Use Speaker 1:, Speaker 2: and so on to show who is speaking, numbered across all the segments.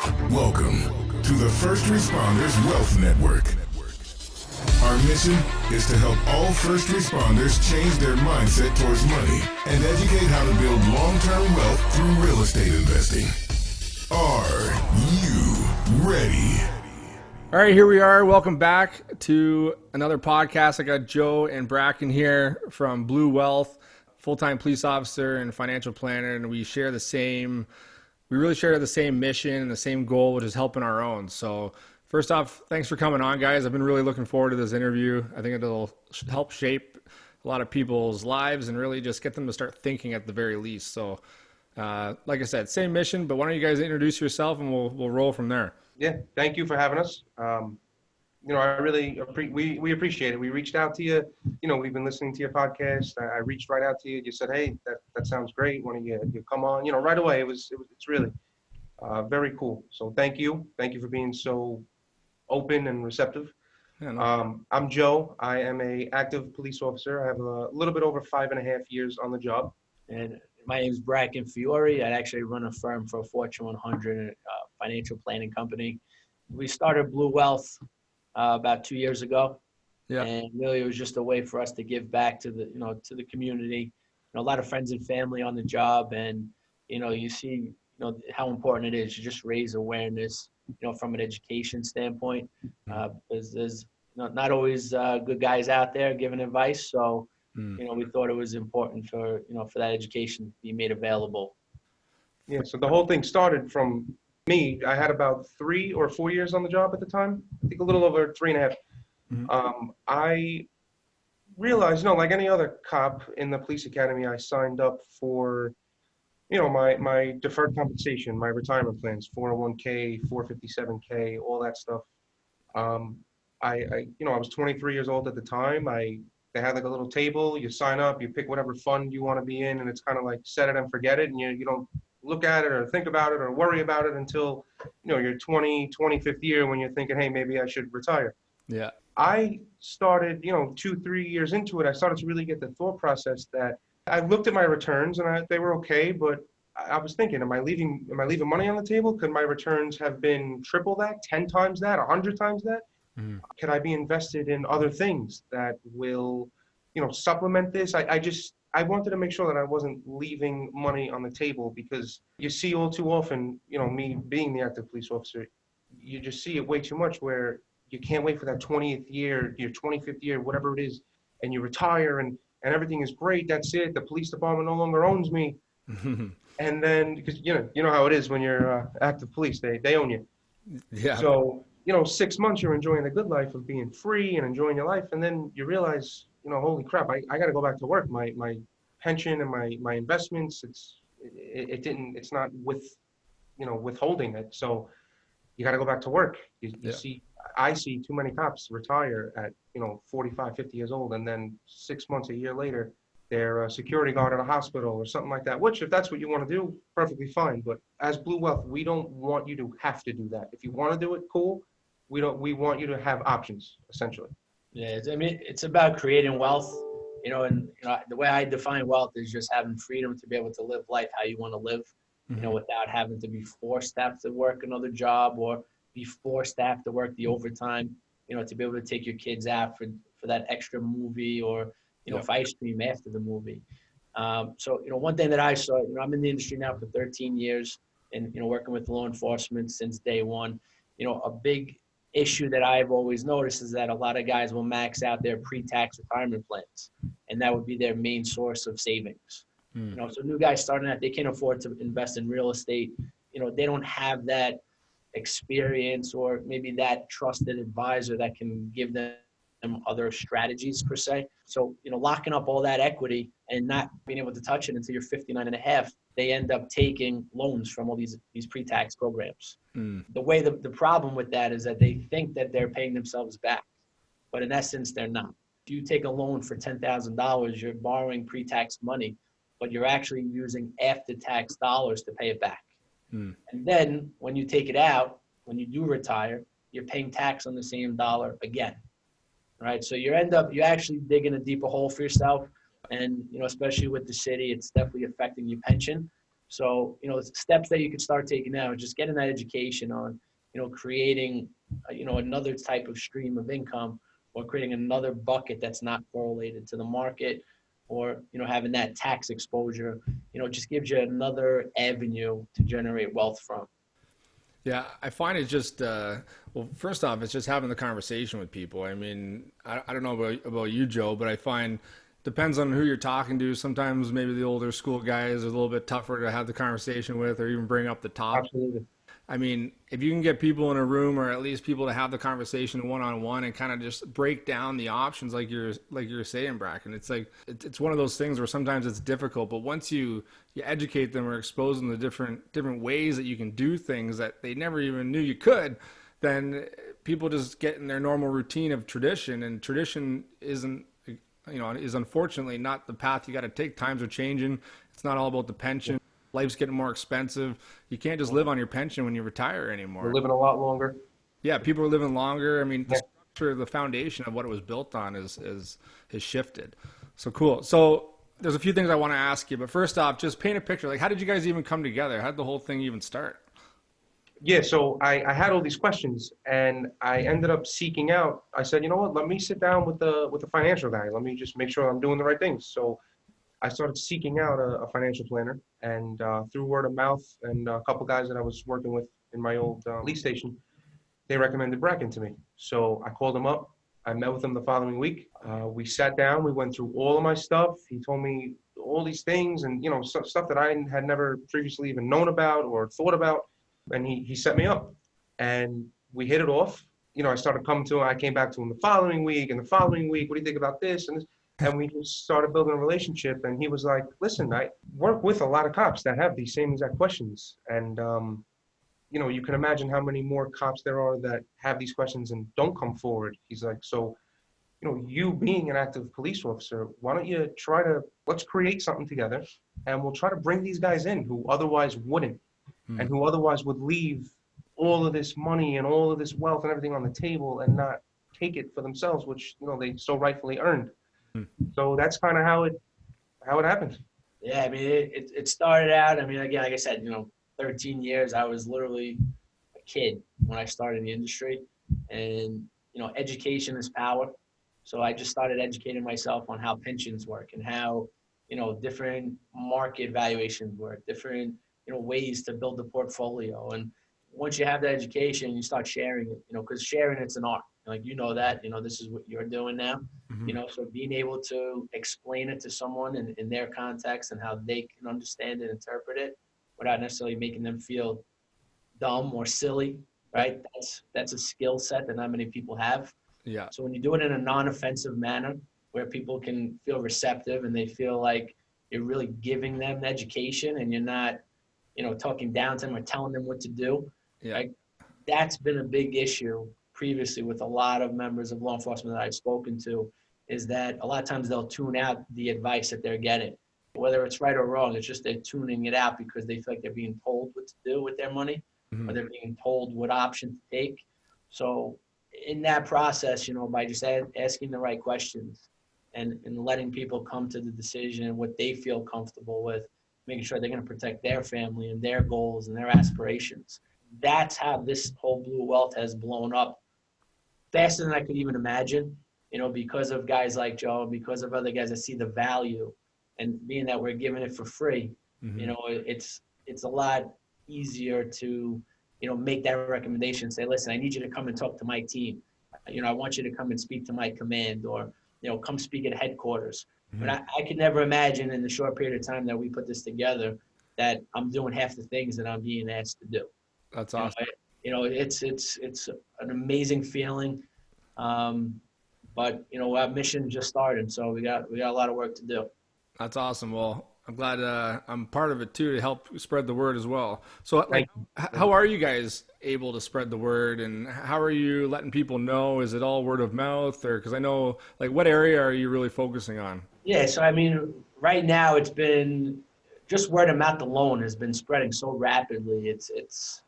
Speaker 1: Welcome to the First Responders Wealth Network. Our mission is to help all first responders change their mindset towards money and educate how to build long-term wealth through real estate investing. Are you ready?
Speaker 2: All right, here we are. Welcome back to another podcast. I got Joe and Bracken here from Blue Wealth, full-time police officer and financial planner, and we really share the same mission and the same goal, which is helping our own. So first off, thanks for coming on, guys. I've been really looking forward to this interview. I think it'll help shape a lot of people's lives and really just get them to start thinking at the very least. So like I said, same mission, but why don't you guys introduce yourself and we'll roll from there.
Speaker 3: Yeah, thank you for having us. I really we appreciate it. We reached out to you. We've been listening to your podcast. I reached right out to you. You said, "Hey, that sounds great. Why don't you come on?" Right away. It's really very cool. So thank you for being so open and receptive.
Speaker 2: Yeah, no.
Speaker 3: I'm Joe. I am a active police officer. I have a little bit over 5.5 years on the job.
Speaker 4: And my name is Bracken Fiore. I actually run a firm for a Fortune 100 financial planning company. We started Blue Wealth about 2 years ago.
Speaker 2: Yeah.
Speaker 4: And really it was just a way for us to give back to the community. A lot of friends and family on the job, and you see how important it is to just raise awareness from an education standpoint, because there's not always good guys out there giving advice. So we thought it was important for that education to be made available.
Speaker 3: Yeah, so the whole thing started from me. I had about 3 or 4 years on the job at the time. I think a little over 3.5. I realized, like any other cop in the police academy, I signed up for, my deferred compensation, my retirement plans, 401k, 457k, all that stuff. I was 23 years old at the time. They had like a little table. You sign up, you pick whatever fund you want to be in, and it's kind of like set it and forget it, and you don't look at it or think about it or worry about it until your 25th year when you're thinking, hey, maybe I should retire.
Speaker 2: Yeah.
Speaker 3: I started 2-3 years into it, I started to really get the thought process that I looked at my returns and they were okay, but I was thinking, am I leaving money on the table? Could my returns have been triple that, 10 times that, 100 times that? Could I be invested in other things that will supplement this? I wanted to make sure that I wasn't leaving money on the table, because you see all too often, me being the active police officer, you just see it way too much where you can't wait for that 20th year, your 25th year, whatever it is, and you retire and everything is great. That's it. The police department no longer owns me. And then, because you know how it is when you're active police, they own you.
Speaker 2: Yeah.
Speaker 3: So, 6 months you're enjoying the good life of being free and enjoying your life. And then you realize, holy crap, I got to go back to work. My pension and my investments, it's not withholding it. So you got to go back to work. I see too many cops retire at, 45, 50 years old. And then 6 months, a year later, they're a security guard at a hospital or something like that, which if that's what you want to do, perfectly fine. But as Blue Wealth, we don't want you to have to do that. If you want to do it, cool. We want you to have options, essentially.
Speaker 4: Yeah, it's about creating wealth, and the way I define wealth is just having freedom to be able to live life how you want to live, without having to be forced to have to work another job or be forced to have to work the overtime, to be able to take your kids out for that extra movie or, for ice cream after the movie. So, one thing that I saw, I'm in the industry now for 13 years and, working with law enforcement since day one. A big issue that I've always noticed is that a lot of guys will max out their pre-tax retirement plans, and that would be their main source of savings. So new guys starting out, they can't afford to invest in real estate. They don't have that experience or maybe that trusted advisor that can give them other strategies per se. So, locking up all that equity and not being able to touch it until you're 59 and a half, they end up taking loans from all these pre-tax programs. The way the problem with that is that they think that they're paying themselves back, but in essence, they're not. If you take a loan for $10,000, you're borrowing pre-tax money, but you're actually using after-tax dollars to pay it back. And then when you take it out, when you do retire, you're paying tax on the same dollar again. Right. So you actually digging a deeper hole for yourself. And, especially with the city, it's definitely affecting your pension. So, steps that you could start taking now, just getting that education on, creating, another type of stream of income, or creating another bucket that's not correlated to the market, or, having that tax exposure, just gives you another avenue to generate wealth from.
Speaker 2: Yeah, I find it just, well, first off, it's just having the conversation with people. I mean, I don't know about you, Joe, but I find depends on who you're talking to. Sometimes maybe the older school guys are a little bit tougher to have the conversation with or even bring up the topic.
Speaker 3: Absolutely.
Speaker 2: I mean, if you can get people in a room, or at least people to have the conversation one-on-one and kind of just break down the options like you're saying, Bracken, it's like it's one of those things where sometimes it's difficult, but once you educate them or expose them to different ways that you can do things that they never even knew you could, then people just get in their normal routine of tradition, and tradition isn't, is unfortunately not the path you got to take. Times are changing. It's not all about the pension. Life's getting more expensive. You can't just live on your pension when you retire anymore.
Speaker 3: We're living a lot longer.
Speaker 2: Yeah, people are living longer. I mean, the structure, the foundation of what it was built on has shifted. So cool. So there's a few things I want to ask you, but first off, just paint a picture. Like, how did you guys even come together? How did the whole thing even start?
Speaker 3: Yeah, so I had all these questions, and I ended up seeking out. I said, you know what? Let me sit down with the financial guy. Let me just make sure I'm doing the right things. So I started seeking out a financial planner, and through word of mouth and a couple guys that I was working with in my old lease station, they recommended Bracken to me. So I called him up. I met with him the following week. We sat down. We went through all of my stuff. He told me all these things, and stuff that I had never previously even known about or thought about. And he set me up, and we hit it off. I started coming to him. I came back to him the following week, and the following week, what do you think about this and this? And we just started building a relationship. And he was like, listen, I work with a lot of cops that have these same exact questions. And, you can imagine how many more cops there are that have these questions and don't come forward. He's like, so, you being an active police officer, why don't you let's create something together, and we'll try to bring these guys in who otherwise wouldn't, and who otherwise would leave all of this money and all of this wealth and everything on the table and not take it for themselves, which, they so rightfully earned. So that's kind of how it happened.
Speaker 4: Yeah, I mean, it started out, I mean, again, like I said, 13 years, I was literally a kid when I started in the industry, and, education is power. So I just started educating myself on how pensions work and how, different market valuations work, different, ways to build a portfolio. And once you have that education, you start sharing it, because sharing it's an art. Like, that, this is what you're doing now, so being able to explain it to someone in their context and how they can understand and interpret it without necessarily making them feel dumb or silly, right? That's a skill set that not many people have.
Speaker 2: Yeah.
Speaker 4: So when you do it in a non-offensive manner where people can feel receptive and they feel like you're really giving them the education and you're not, talking down to them or telling them what to do.
Speaker 2: Yeah.
Speaker 4: Right? That's been a big issue previously with a lot of members of law enforcement that I've spoken to, is that a lot of times they'll tune out the advice that they're getting. Whether it's right or wrong, it's just they're tuning it out because they feel like they're being told what to do with their money, or they're being told what option to take. So in that process, by just asking the right questions and letting people come to the decision and what they feel comfortable with, making sure they're going to protect their family and their goals and their aspirations. That's how this whole Blue Wealth has blown up faster than I could even imagine, because of guys like Joe, because of other guys that see the value, and being that we're giving it for free, it's a lot easier to, make that recommendation, say, listen, I need you to come and talk to my team. I want you to come and speak to my command, or, come speak at headquarters. But I could never imagine in the short period of time that we put this together that I'm doing half the things that I'm being asked to do.
Speaker 2: That's awesome.
Speaker 4: It's an amazing feeling. But our mission just started, so we got a lot of work to do.
Speaker 2: That's awesome. Well, I'm glad I'm part of it too, to help spread the word as well. So how are you guys able to spread the word, and how are you letting people know? Is it all word of mouth, or, because I know, what area are you really focusing on?
Speaker 4: Yeah, so I mean, right now it's been just word of mouth alone has been spreading so rapidly. It's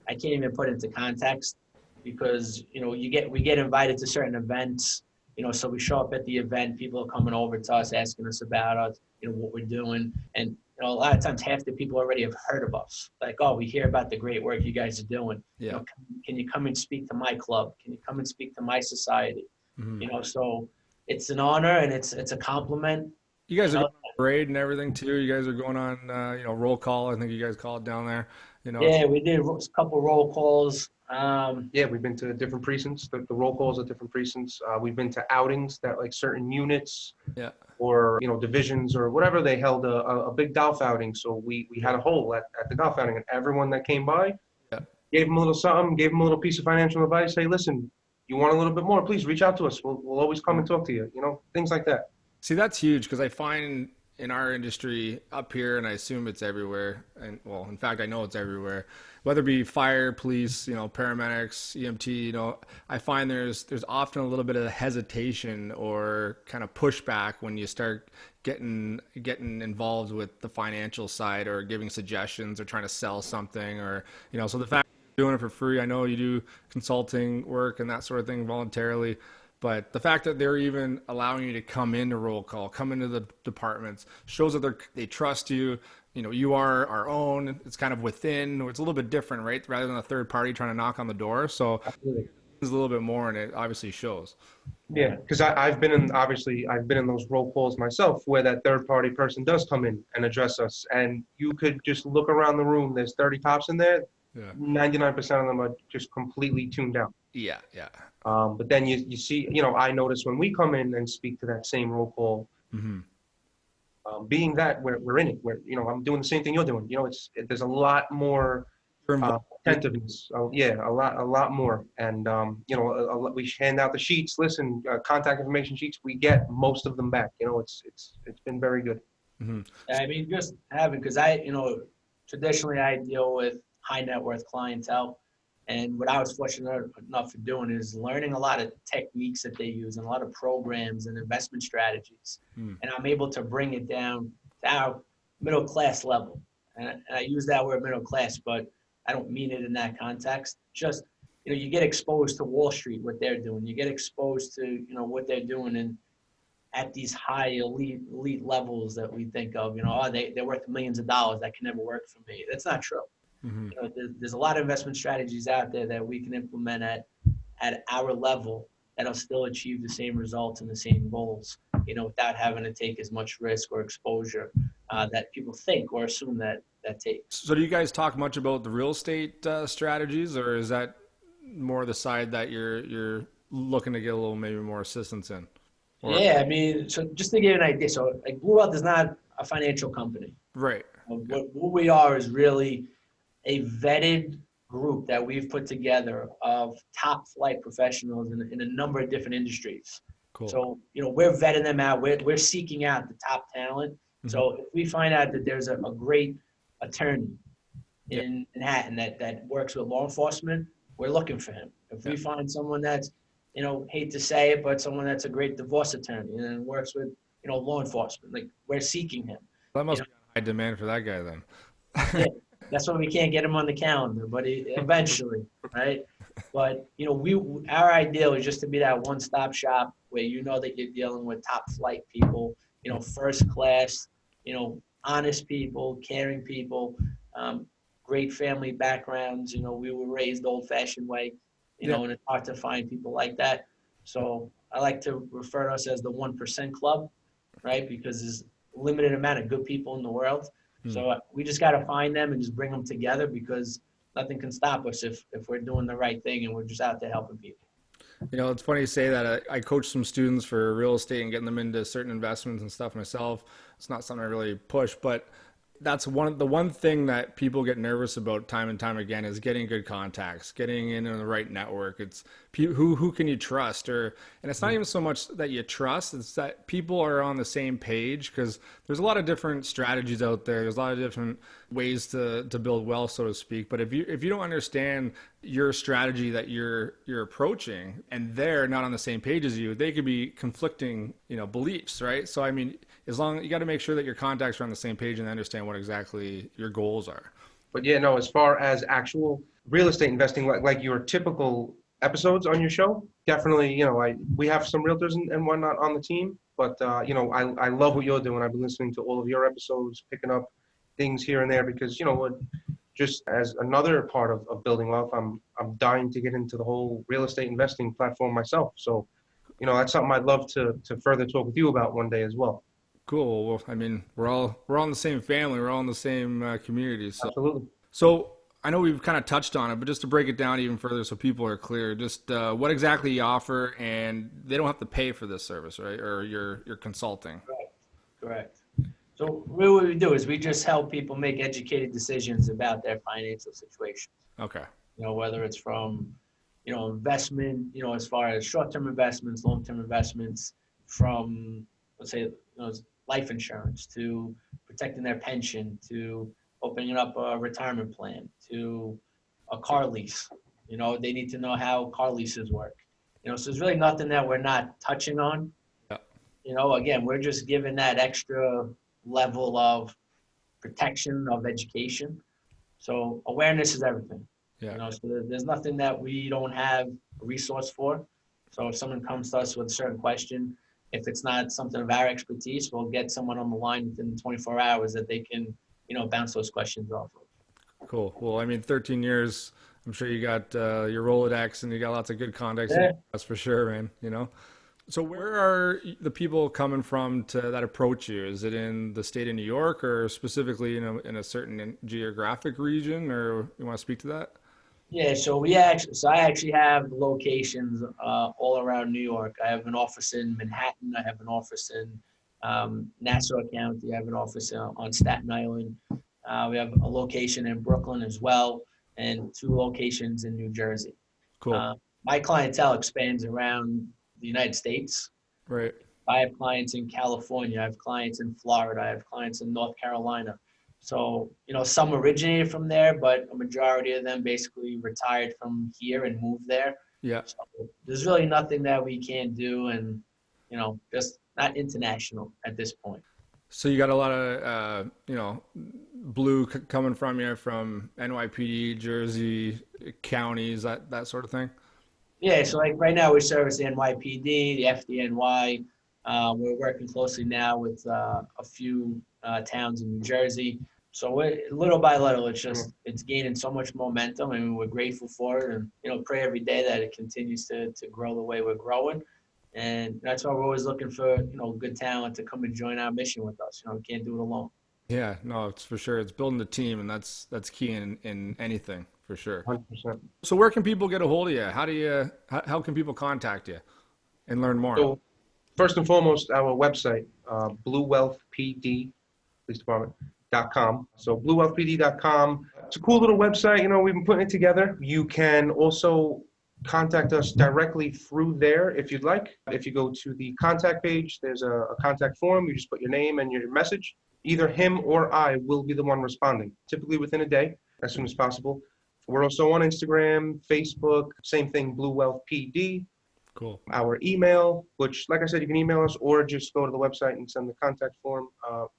Speaker 4: I can't even put it into context, because we get invited to certain events, so we show up at the event, people are coming over to us asking us about us, what we're doing, and a lot of times half the people already have heard of us. Like, oh, we hear about the great work you guys are doing.
Speaker 2: Yeah.
Speaker 4: Can you come and speak to my club? Can you come and speak to my society? So it's an honor and it's a compliment.
Speaker 2: You guys are going on parade and everything too. You guys are going on, roll call. I think you guys call it down there.
Speaker 4: Yeah, we did a couple roll calls.
Speaker 3: Yeah, we've been to different precincts. The roll calls at different precincts. We've been to outings that like certain units or divisions or whatever, they held a big golf outing. So we had a hole at the golf outing, and everyone that came by gave them a little something, gave them a little piece of financial advice. Hey, listen, you want a little bit more? Please reach out to us. We'll always come and talk to you. Things like that.
Speaker 2: See, that's huge because I find in our industry up here, and I assume it's everywhere, and well, in fact, I know it's everywhere, whether it be fire, police, paramedics, EMT, I find there's often a little bit of hesitation or kind of pushback when you start getting involved with the financial side or giving suggestions or trying to sell something or, so the fact that you're doing it for free, I know you do consulting work and that sort of thing voluntarily, but the fact that they're even allowing you to come into roll call, come into the departments, shows that they trust you. You are our own. It's kind of within. It's a little bit different, right? Rather than a third party trying to knock on the door. So
Speaker 3: Absolutely.
Speaker 2: It's a little bit more, and it obviously shows.
Speaker 3: Yeah, because I've been in those roll calls myself where that third party person does come in and address us, and you could just look around the room. There's 30 cops in there.
Speaker 2: Yeah.
Speaker 3: 99% of them are just completely tuned out.
Speaker 2: Yeah.
Speaker 3: But then you see, I notice when we come in and speak to that same roll call, being that we're in it, I'm doing the same thing you're doing. There's a lot more attentiveness. A lot more. And we hand out the sheets. Listen, contact information sheets. We get most of them back. It's been very good.
Speaker 4: I mean, just having, because traditionally I deal with high net worth clientele. And what I was fortunate enough for doing is learning a lot of techniques that they use and a lot of programs and investment strategies. And I'm able to bring it down to our middle class level. And I use that word middle class, but I don't mean it in that context. Just, you get exposed to Wall Street, what they're doing. You get exposed to, what they're doing and at these high elite levels that we think of, they're worth millions of dollars. That can never work for me. That's not true. There's a lot of investment strategies out there that we can implement at our level that'll still achieve the same results and the same goals, without having to take as much risk or exposure that people think or assume that takes.
Speaker 2: So do you guys talk much about the real estate strategies, or is that more the side that you're looking to get a little maybe more assistance in?
Speaker 4: Yeah, I mean, so just to give you an idea, so like Blue Wealth is not a financial company.
Speaker 2: Right.
Speaker 4: What we are is really a vetted group that we've put together of top flight professionals in a number of different industries.
Speaker 2: Cool.
Speaker 4: So, we're vetting them out. We're seeking out the top talent. So if we find out that there's a great attorney in Manhattan that works with law enforcement, we're looking for him. If we find someone that's, hate to say it, but someone that's a great divorce attorney and works with, law enforcement, like we're seeking him.
Speaker 2: That must be a high demand for that guy then.
Speaker 4: Yeah. That's why we can't get him on the calendar, but eventually, right? But, our ideal is just to be that one-stop shop where that you're dealing with top flight people, first class, honest people, caring people, great family backgrounds. We were raised old-fashioned way, and it's hard to find people like that. So I like to refer to us as the 1% club, right? Because there's a limited amount of good people in the world. So we just got to find them and just bring them together, because nothing can stop us if we're doing the right thing and we're just out there helping people.
Speaker 2: It's funny you say that. I coach some students for real estate and getting them into certain investments and stuff myself. It's not something I really push, but that's the one thing that people get nervous about time and time again is getting good contacts, getting in the right network. It's who can you trust, and it's not even so much that you trust, it's that people are on the same page, because there's a lot of different strategies out there. There's a lot of different ways to build wealth, so to speak. But if you don't understand your strategy that you're approaching, and they're not on the same page as you, they could be conflicting, beliefs, right? So I mean, you got to make sure that your contacts are on the same page and understand what exactly your goals are.
Speaker 3: But as far as actual real estate investing, like your typical episodes on your show, definitely, we have some realtors and whatnot on the team, but I love what you're doing. I've been listening to all of your episodes, picking up things here and there because, you know what, just as another part of building wealth, I'm dying to get into the whole real estate investing platform myself. So, you know, that's something I'd love to further talk with you about one day as well.
Speaker 2: Cool. Well, I mean, we're all in the same family. We're all in the same community.
Speaker 3: Absolutely.
Speaker 2: So I know we've kind of touched on it, but just to break it down even further so people are clear, just what exactly you offer, and they don't have to pay for this service, right? Or you're consulting.
Speaker 4: Correct. So really what we do is we just help people make educated decisions about their financial situations.
Speaker 2: Okay.
Speaker 4: You know, whether it's from, you know, investment, you know, as far as short-term investments, long-term investments, from, let's say, you know, life insurance to protecting their pension, to opening up a retirement plan, to a car lease. You know, they need to know how car leases work. You know, so there's really nothing that we're not touching on.
Speaker 2: Yeah.
Speaker 4: You know, again, we're just giving that extra level of protection, of education. So awareness is everything.
Speaker 2: Yeah.
Speaker 4: You know, so there's nothing that we don't have a resource for. So if someone comes to us with a certain question, if it's not something of our expertise, we'll get someone on the line within 24 hours that they can, you know, bounce those questions off of.
Speaker 2: Cool. Well, I mean, 13 years, I'm sure you got your Rolodex and you got lots of good contacts.
Speaker 4: Yeah.
Speaker 2: That's for sure, man. You know? So where are the people coming from that approach you? Is it in the state of New York or specifically, you know, in a certain geographic region, or you want to speak to that?
Speaker 4: Yeah, so I actually have locations all around New York. I have an office in Manhattan. I have an office in Nassau County. I have an office on Staten Island. We have a location in Brooklyn as well, and 2 locations in New Jersey.
Speaker 2: Cool.
Speaker 4: My clientele expands around the United States.
Speaker 2: Right.
Speaker 4: I have clients in California. I have clients in Florida. I have clients in North Carolina. So, you know, some originated from there, but a majority of them basically retired from here and moved there.
Speaker 2: Yeah.
Speaker 4: So there's really nothing that we can't do, and, you know, just not international at this point.
Speaker 2: So you got a lot of, you know, blue coming from you from NYPD, Jersey, counties, that sort of thing?
Speaker 4: Yeah, so like right now we service the NYPD, the FDNY. We're working closely now with a few towns in New Jersey. So little by little, it's gaining so much momentum, and we're grateful for it, and, you know, pray every day that it continues to grow the way we're growing. And that's why we're always looking for, you know, good talent to come and join our mission with us. You know, we can't do it alone.
Speaker 2: Yeah, no, it's for sure. It's building the team, and that's key in anything, for sure.
Speaker 3: 100%.
Speaker 2: So where can people get a hold of you? How can people contact you and learn more?
Speaker 3: So first and foremost, our website, bluewealthpd, police department.com. So bluewealthpd.com. It's a cool little website. You know, we've been putting it together. You can also contact us directly through there if you'd like. If you go to the contact page, there's a contact form. You just put your name and your message. Either him or I will be the one responding, typically within a day, as soon as possible. We're also on Instagram, Facebook, same thing, Blue Wealth PD.
Speaker 2: Cool.
Speaker 3: Our email, which, like I said, you can email us or just go to the website and send the contact form.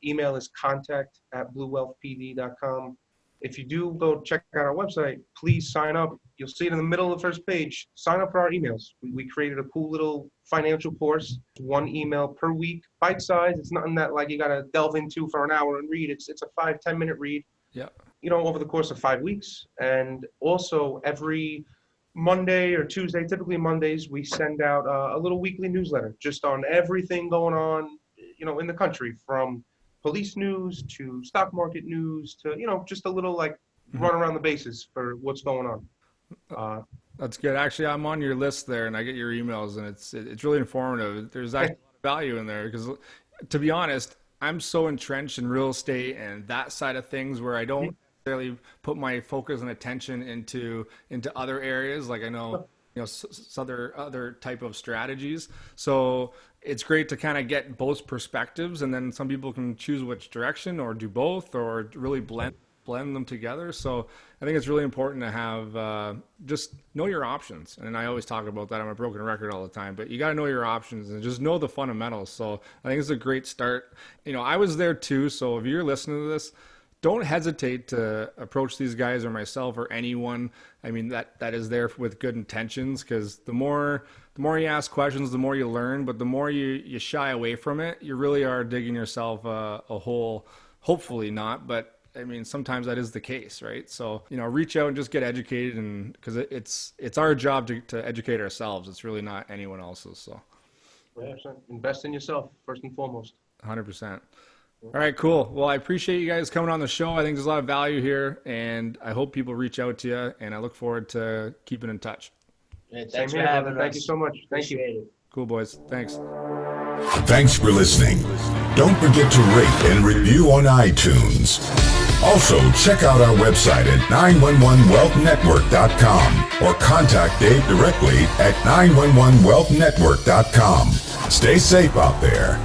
Speaker 3: Email is contact@bluewealthpd.com. If you do go check out our website, please sign up. You'll see it in the middle of the first page. Sign up for our emails. We created a cool little financial course, 1 email per week, bite size. It's nothing that like you got to delve into for an hour and read. It's a 5-10 minute read.
Speaker 2: Yeah.
Speaker 3: You know, over the course of 5 weeks. And also every Monday or Tuesday, typically Mondays, we send out a little weekly newsletter just on everything going on, you know, in the country, from police news to stock market news to, you know, just a little like run around the bases for what's going on.
Speaker 2: That's good. Actually, I'm on your list there, and I get your emails, and it's really informative. There's actually a lot of value in there because, to be honest, I'm so entrenched in real estate and that side of things where I don't necessarily put my focus and attention into other areas. Like I know, you know, other type of strategies. So it's great to kind of get both perspectives, and then some people can choose which direction or do both or really blend them together. So I think it's really important to have just know your options. And I always talk about that. I'm a broken record all the time, but you got to know your options and just know the fundamentals. So I think it's a great start. You know, I was there too. So if you're listening to this, don't hesitate to approach these guys or myself or anyone. I mean, that is there with good intentions, because the more you ask questions, the more you learn, but the more you shy away from it, you really are digging yourself a hole. Hopefully not, but I mean, sometimes that is the case, right? So, reach out and just get educated, and because it's our job to educate ourselves. It's really not anyone else's. So
Speaker 3: 100%. Invest in yourself first and foremost.
Speaker 2: 100%. All right, cool. Well, I appreciate you guys coming on the show. I think there's a lot of value here, and I hope people reach out to you, and I look forward to keeping in touch.
Speaker 4: Yeah,
Speaker 3: Same here, brother. Thank you so much. Thank you.
Speaker 4: Appreciate it.
Speaker 2: Cool, boys. Thanks.
Speaker 1: Thanks for listening. Don't forget to rate and review on iTunes. Also, check out our website at 911wealthnetwork.com or contact Dave directly at 911wealthnetwork.com. Stay safe out there.